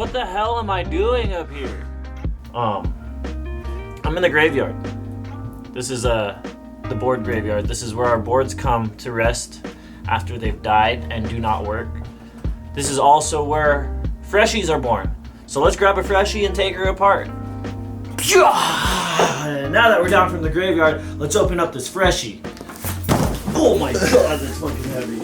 What the hell am I doing up here? I'm in the graveyard. This is the board graveyard. This is where our boards come to rest after they've died and do not work. This is also where freshies are born. So let's grab a freshie and take her apart. And now that we're down from the graveyard, let's open up this freshie. Oh my god, that's fucking heavy.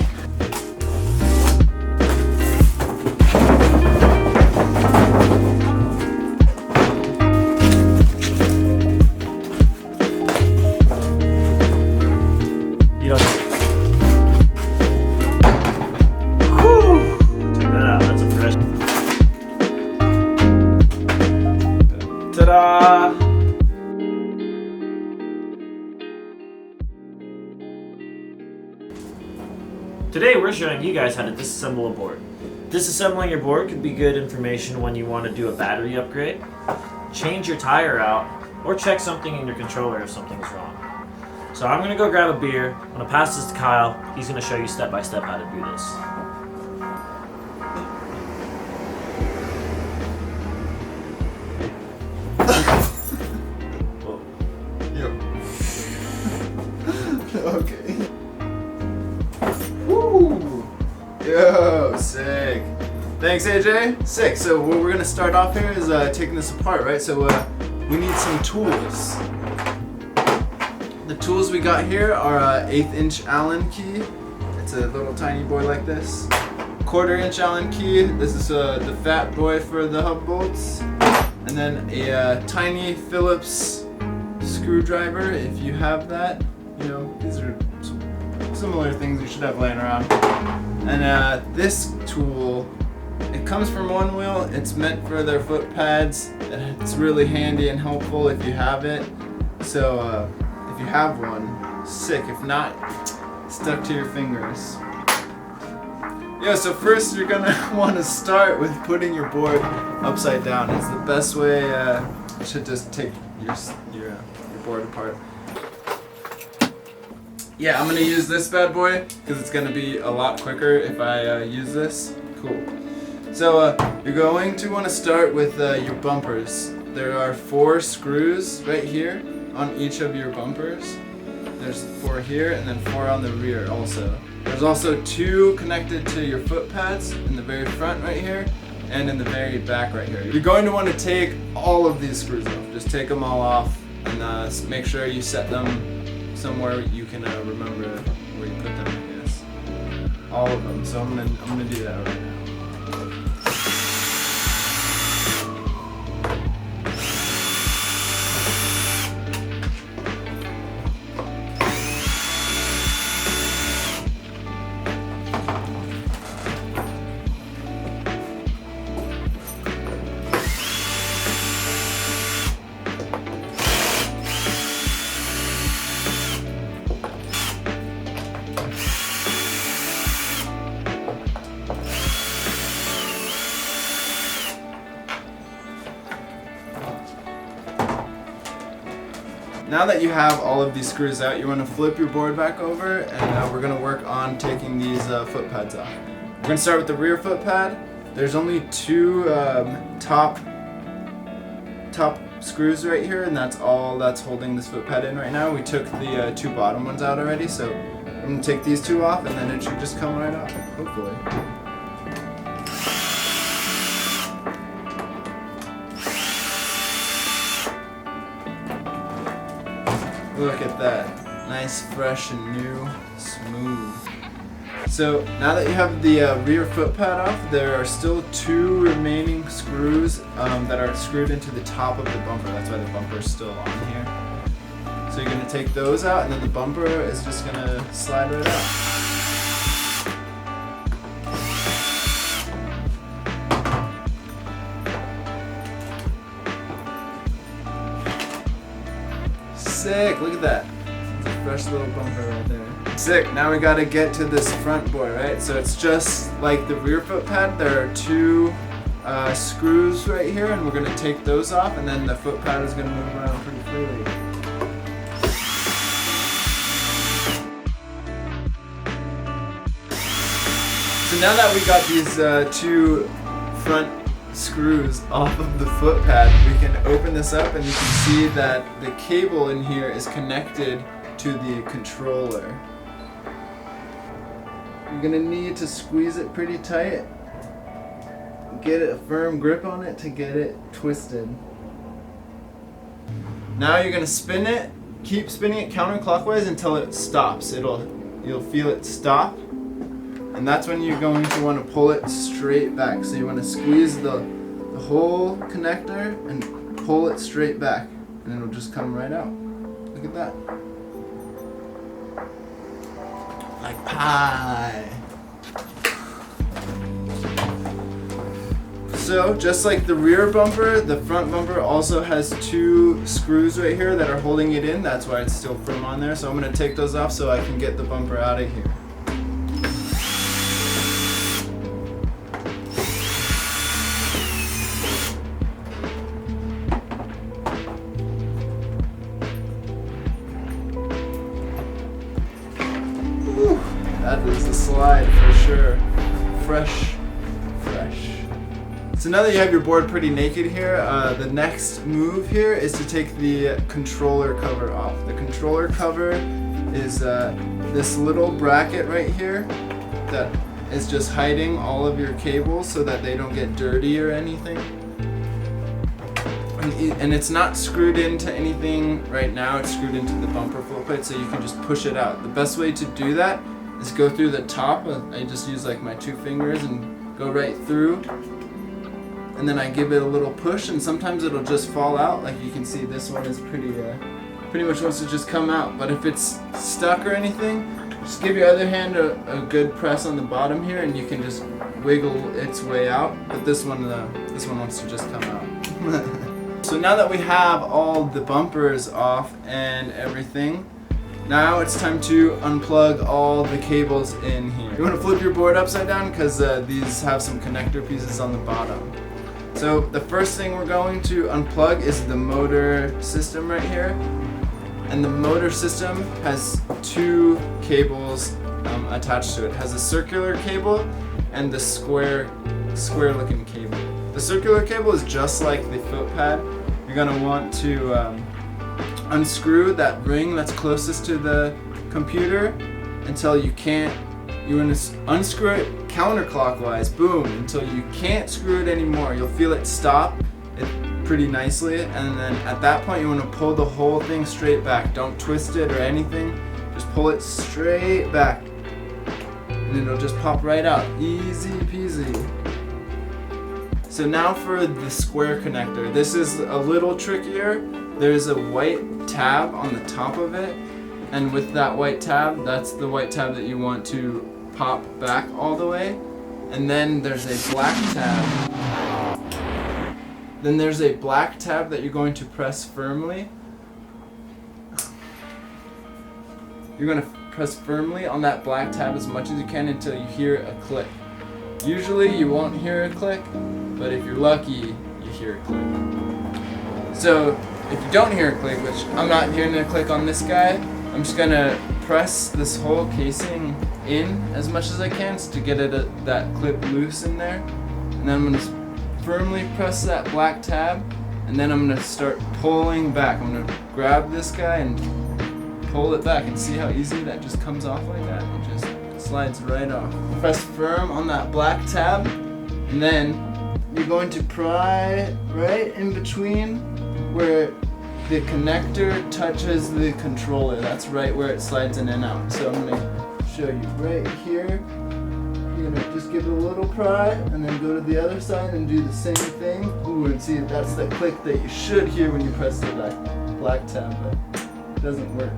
You don't. Whew. Check that out, that's a fresh. Ta-da! Today we're showing you guys how to disassemble a board. Disassembling your board could be good information when you want to do a battery upgrade, change your tire out, or check something in your controller if something's wrong. So I'm going to go grab a beer, I'm going to pass this to Kyle, he's going to show you step by step how to do this. Okay. Woo! Yo, sick. Thanks, AJ. Sick. So what we're gonna start off here is taking this apart, right? So we need some tools. The tools we got here are an 1/8 inch Allen key. It's a little tiny boy like this. 1/4 inch Allen key. This is the fat boy for the hub bolts. And then a tiny Phillips screwdriver if you have that. You know, these are similar things you should have laying around. And this tool, it comes from Onewheel. It's meant for their foot pads. It's really handy and helpful if you have it. So if you have one, sick. If not, stuck to your fingers. Yeah, so first you're gonna want to start with putting your board upside down. It's the best way. You should just take your board apart. Yeah, I'm gonna use this bad boy because it's gonna be a lot quicker if I use this. Cool. So you're going to want to start with your bumpers. There are 4 screws right here on each of your bumpers. There's 4 here and then 4 on the rear also. There's also 2 connected to your foot pads in the very front right here and in the very back right here. You're going to want to take all of these screws off. Just take them all off and make sure you set them somewhere you can remember where you put them, I guess. All of them. So I'm gonna do that right now. Now that you have all of these screws out, you want to flip your board back over and we're going to work on taking these foot pads off. We're going to start with the rear foot pad. There's only 2 top screws right here, and that's all that's holding this foot pad in right now. We took the 2 bottom ones out already, so I'm going to take these 2 off and then it should just come right off, hopefully. Look at that. Nice, fresh, and new. Smooth. So now that you have the rear foot pad off, there are still 2 remaining screws that are screwed into the top of the bumper. That's why the bumper is still on here. So you're going to take those out, and then the bumper is just going to slide right out. Sick, look at that. It's a fresh little bumper right there. Sick, now we gotta get to this front board, right? So it's just like the rear foot pad. There are 2 screws right here, and we're gonna take those off, and then the foot pad is gonna move around pretty freely. So now that we got these 2 front screws off of the foot pad, we can open this up and you can see that the cable in here is connected to the controller. You're gonna need to squeeze it pretty tight. Get a firm grip on it to get it twisted. Now you're gonna spin it. Keep spinning it counterclockwise until it stops. You'll feel it stop, and that's when you're going to want to pull it straight back. So you want to squeeze the whole connector and pull it straight back, and it'll just come right out. Look at that. Like pie. So, just like the rear bumper, the front bumper also has 2 screws right here that are holding it in. That's why it's still firm on there. So I'm going to take those off so I can get the bumper out of here. Whew, that is a slide for sure. Fresh. So now that you have your board pretty naked here, the next move here is to take the controller cover off. The controller cover is this little bracket right here that is just hiding all of your cables so that they don't get dirty or anything. And it's not screwed into anything right now, it's screwed into the bumper footplate, so you can just push it out. The best way to do that is go through the top. I just use like my 2 fingers and go right through. And then I give it a little push, and sometimes it'll just fall out. Like you can see, this one is pretty much wants to just come out. But if it's stuck or anything, just give your other hand a good press on the bottom here, and you can just wiggle its way out. But this one wants to just come out. So now that we have all the bumpers off and everything, now it's time to unplug all the cables in here. You want to flip your board upside down because these have some connector pieces on the bottom. So the first thing we're going to unplug is the motor system right here. And the motor system has 2 cables attached to it. It has a circular cable and the square looking cable. The circular cable is just like the foot pad. You're going to want to unscrew that ring that's closest to the computer until you can't. You want to unscrew it counterclockwise, boom, until you can't screw it anymore. You'll feel it stop pretty nicely, and then at that point you want to pull the whole thing straight back. Don't twist it or anything, just pull it straight back, and it'll just pop right out. Easy peasy. So now for the square connector. This is a little trickier. There's a white tab on the top of it, and with that white tab, that's the white tab that you want to pop back all the way. And then there's a black tab. Then there's a black tab that you're going to press firmly. You're going to press firmly on that black tab as much as you can until you hear a click. Usually you won't hear a click, but if you're lucky, you hear a click. So if you don't hear a click, which I'm not hearing a click on this guy, I'm just going to press this whole casing in as much as I can to get that clip loose in there. And then I'm going to firmly press that black tab, and then I'm going to start pulling back. I'm going to grab this guy and pull it back, and see how easy that just comes off like that. It just slides right off. Press firm on that black tab, and then you're going to pry right in between where the connector touches the controller. That's right where it slides in and out. So I'm going to show you right here. You're going to just give it a little pry and then go to the other side and do the same thing. Ooh, and see, that's the click that you should hear when you press the black tab, but it doesn't work.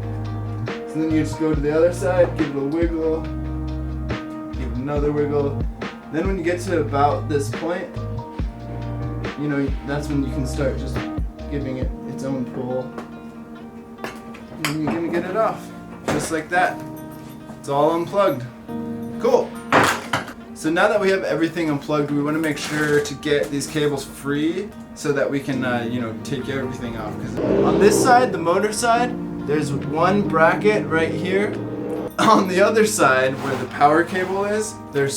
So then you just go to the other side, give it a wiggle, give it another wiggle. Then when you get to about this point, you know, that's when you can start just giving it its own pull. And you're gonna get it off, just like that. It's all unplugged. Cool. So now that we have everything unplugged, we want to make sure to get these cables free so that we can, take everything off. Because on this side, the motor side, there's one bracket right here. On the other side, where the power cable is, there are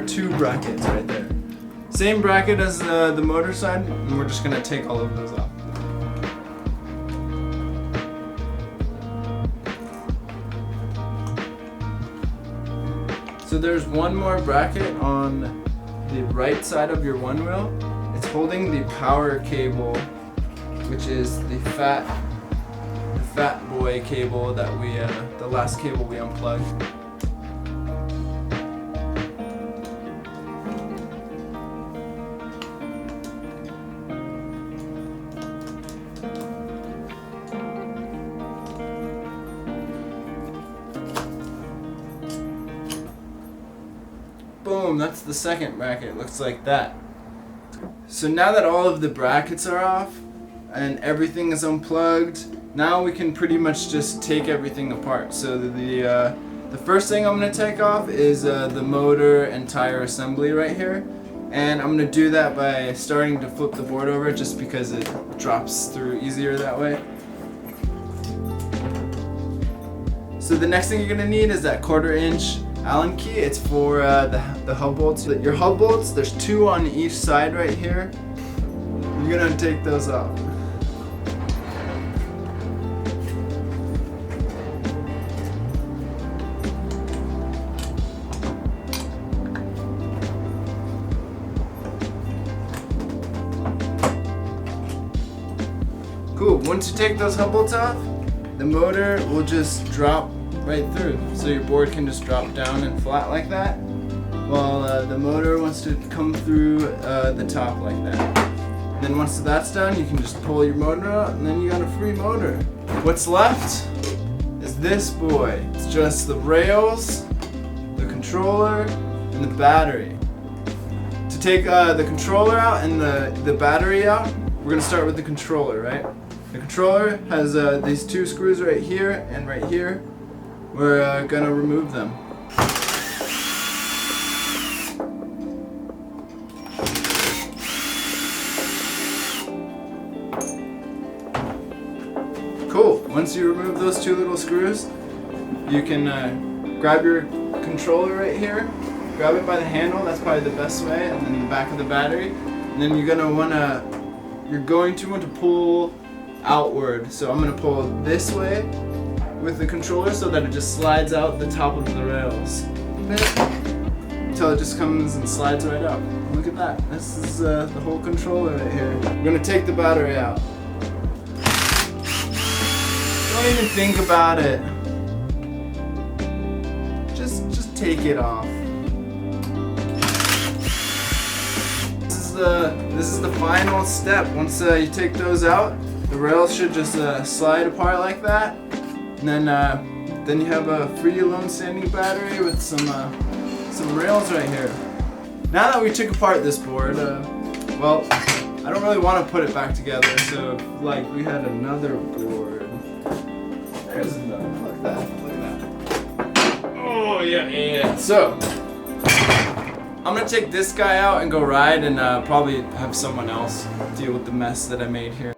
2 brackets right there. Same bracket as the motor side, and we're just gonna take all of those off. So there's one more bracket on the right side of your Onewheel. It's holding the power cable, which is the fat boy cable that we, the last cable we unplugged. Boom, that's the second bracket. It looks like that. So now that all of the brackets are off and everything is unplugged, now we can pretty much just take everything apart. So the first thing I'm going to take off is the motor and tire assembly right here. And I'm going to do that by starting to flip the board over just because it drops through easier that way. So the next thing you're going to need is that 1/4 inch Allen key. It's for the hub bolts. Your hub bolts, there's 2 on each side right here. You're gonna take those off. Cool, once you take those hub bolts off, the motor will just drop right through. So your board can just drop down and flat like that, while the motor wants to come through the top like that. And then once that's done, you can just pull your motor out and then you got a free motor. What's left is this boy. It's just the rails, the controller, and the battery. To take the controller out and the battery out, we're gonna start with the controller, right? The controller has these 2 screws right here and right here. We're gonna remove them. Cool. Once you remove those 2 little screws, you can grab your controller right here, grab it by the handle, that's probably the best way, and then the back of the battery. And then you're going to want to pull outward. So I'm going to pull this way with the controller so that it just slides out the top of the rails until it just comes and slides right out. Look at that. This is the whole controller right here. We're going to take the battery out. Don't even think about it. Just take it off. This is the final step. Once you take those out, the rails should just slide apart like that, and then you have a free alone standing battery with some rails right here. Now that we took apart this board, well, I don't really want to put it back together. So if, like, we had another board. There's another. Look at that. Look at that. Oh yeah. So I'm gonna take this guy out and go ride, and probably have someone else deal with the mess that I made here.